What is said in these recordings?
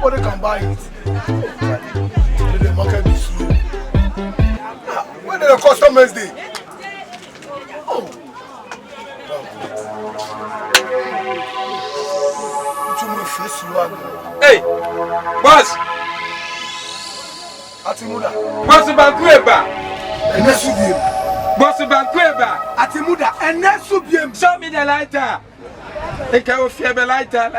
nobody can buy it. The market is slow. When the customers dey? Oh. Hey, boss. Atemuda. Boss BANKU eba. Enesubiem. Boss BANKU eba. Atemuda. Enesubiem. Show me the lighter. Okay, we fear the lighter.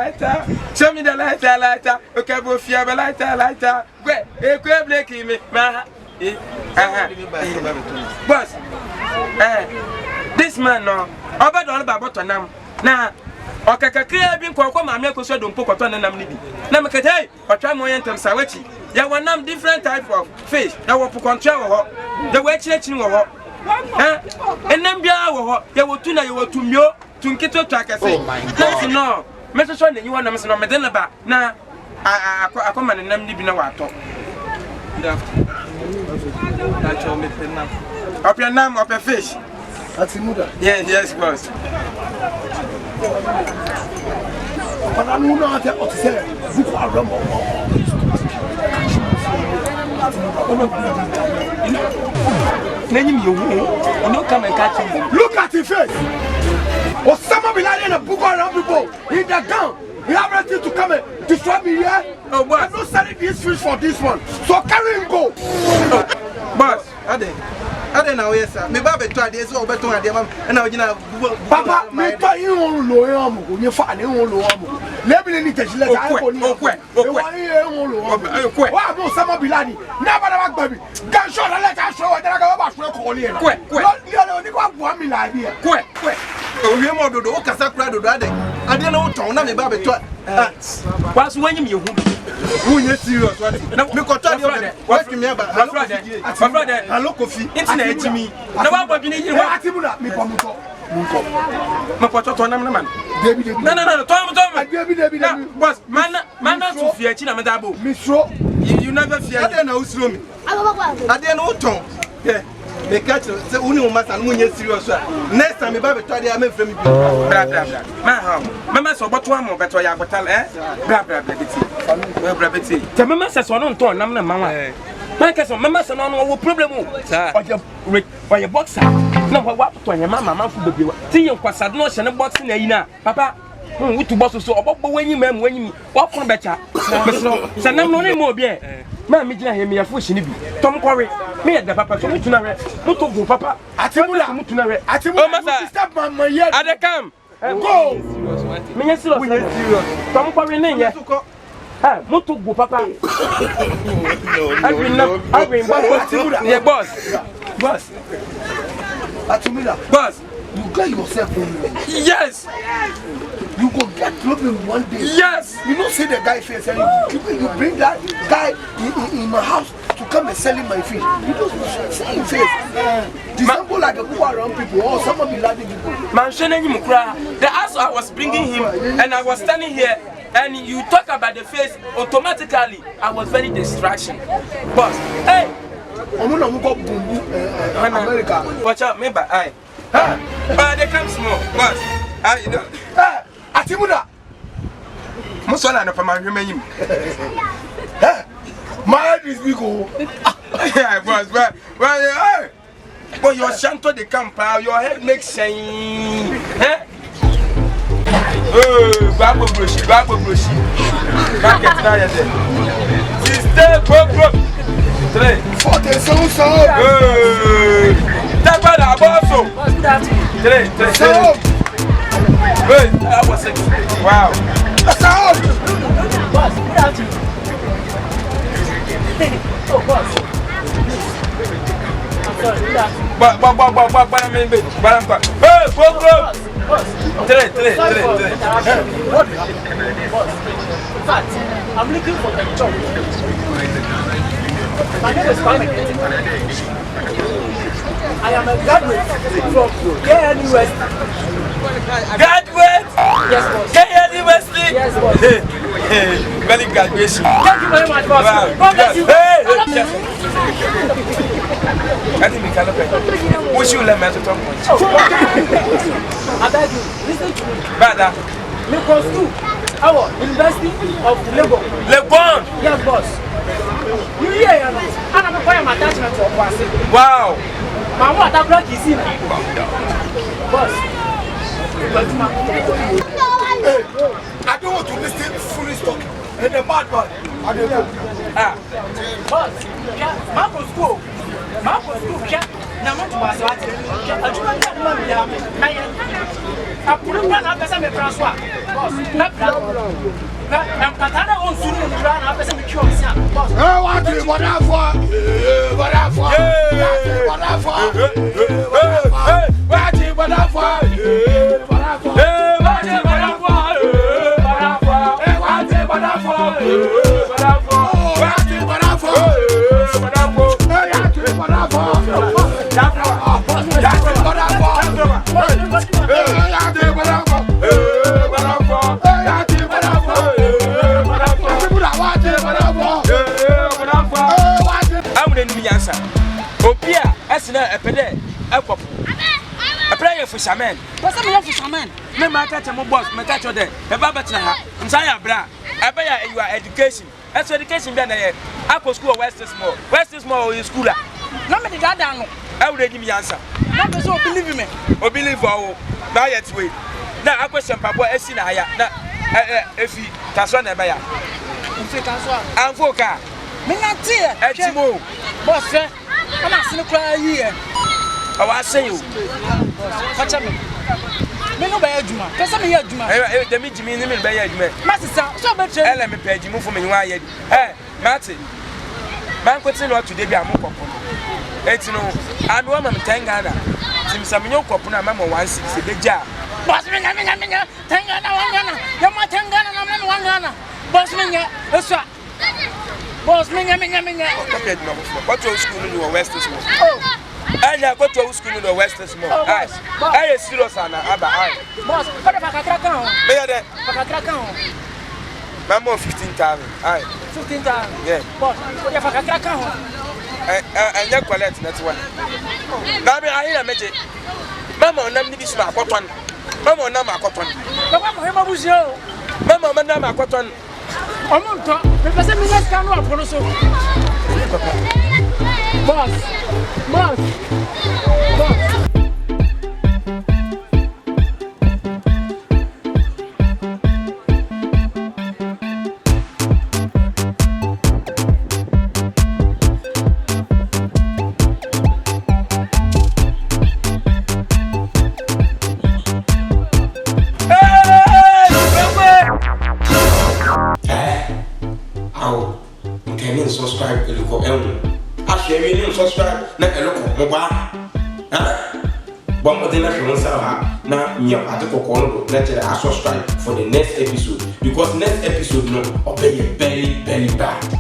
Show me the lighter. Okay, we fear the lighter. Wait, go break me. Boss. This man no. Oba don ba botonam. Na okay, kakra bi nkoko ma me akoso do mpo koto nanam ni bi. Na me kete hey, otwa mo yentem sawachi. Ya wanam different type of fish. Ya wo pokontra wo ho. Ya wo achiachi wo ho. Enam bia wo ho. Ya wo tuna ya wo tumyo. Tunkito twakase. That's no. Me so na nyiwa na me so no me de na ba. Na akoma nanam ni bi na wa to. That's all me penam. Up your name, up your fish. Atemuda. Yes, boss. But I don't know how to say. Come and catch him. Look at his face. Osama bin Laden and BUKOM people in the gun. He have ready to come and destroy me here. Oh, boss. I'm not selling this fish for this one. So carry him go. Boss, I don't know, yes, sir. Me babe try this or better than them. And now, you know, Papa, me try you on low arm. You find you on low arm. Let me need to let I go. Okay. Why no Osama bin Laden? Never back, baby. Gunshot and let us show. Then I go back to call you. Quick. You don't want me like here. Quick. Oh, you want to do Casacra do that. I don't know. Don't me babe try. What's when you who you serious? Now, me contact you. What me about? Hello, coffee. Internet to me. Now, what you need? Atemuda, me come. My photo to nam man. No. Tom. Debbie. Boss, man to fear China Madabo. Misro. You never fear. I don't know who's room. I don't know Tom. Yeah. Me catch say uni must and when you serious. Next time me baby try dey am from me. Bra. My home. Mama so but one more better ya hotel Bra beti. Te mama say so no ton nam na mama. Mama say mama say no problem o. Or your boxer. No what to your mama fu baby. Ti yen kwasa no hye ne boxing na yi na. Papa we to boss so obogbo wenyi mam wenyi what kon becha. Say nam no ne mo obi e. Ma me gina he me yafo hye ne bi. Tom kwore. Me the papa so mutuna re. Muto go papa. Atemuda mutuna re. Atemuda step mama here. Ade come. Go. Me yes serious. Tom kwore ne ye. Muto go papa. No. Yeah, boss. Atemuda. Boss. You got yourself problem. Yes. You go get problem one day. Yes. You don't see the guy face and you bring that guy in my house to come and sell him my fish. You don't see him face. Example like a poor around people or someone be laughing people. Man, the house I was bringing him and I was standing here and you talk about the face automatically. I was very distraction. Boss, hey. America. Watch out, maybe I. They come small, boss. You know. Atemuda. Musona no pama hwemanyi. My head is big. Yeah, boss. Well, boy, your shanto de campa, your head makes shine. Babo brushi. Back at now, sister, go. Today. Fante so. Tabada aboso. Today. Wait, that was it. Wow. Sound. Boss, good afternoon. Oh, boss. I'm sorry, good afternoon. Hey, go. Boss. Today. What? Boss. In fact, I'm looking for a job. My name is Fante. I am a graduate from KN University. Graduate? Yes, boss. KN University? Yes, boss. Very graduation. Thank you very much, boss. Wow. God bless you. Hey. I think we can look at it. Wish you let me to talk. I beg you, listen to me. Brother. Me from school. Our University of Lagos. Legon. Yes, boss. You hear, and I'm going my attachment to us. Wow. My water block is in. Boss. I don't want to listen fully talk. And the bad man. I don't know. Boss. Marco school. Marco school. Now, I'm going to I do not have money. I put him down after some Francois. Boss. I'm Katana on soon and run after some cure. Boss. What do you want for? Opia, Esna, a pede, a pop. A prayer for shaman. What's a for shaman? No matter to my boss, my catcher there, a babata, and Saya Bra, I buy you are education. That's education better. I go school West is more in school. Nobody got down. I would give me answer. Not so believe me. Or believe all. Now yet wait. Now I question Papa Esina. If he can swan a buyer. I'm for car. Minatia, Atimo. Boss, I'm not going to cry here. Oh, I say you. Catch me. Me no buy Juma. Pesa me here Juma. Eh, the me Jimmy me buy Juma. Master, so better. Ela me pay Jimmy for me why here. Eh, Martin. BANKU no today be am kopo. Etino, I do am 10 Ghana. Sim some new kopo na mama 16 be ja. Boss me nya 10 Ghana 1 Ghana. Ya ma 10 Ghana na mama 1 Ghana. Boss me nya, eso. Boss me nya. What to school in West Small. Oh. I go to school in the West Small. I serious ana aba I. Boss, what if I can crack on? Me there. I crack on. Mama 15,000. Aye. 15,000. Yeah. Boss, what if I can crack on? I never collect that one. Baby, I hear a message. Mama, I'm not this man. Cotton. Mama, I'm not cotton. Mama, who's you? Mama, I'm not cotton. I'm not talking. Because I'm not going to Boss. Subscribe to BUKOM. Actually, you subscribe na BUKOM mobile. But more than that, now you have to call na subscribe for the next episode because next episode no obey very bad.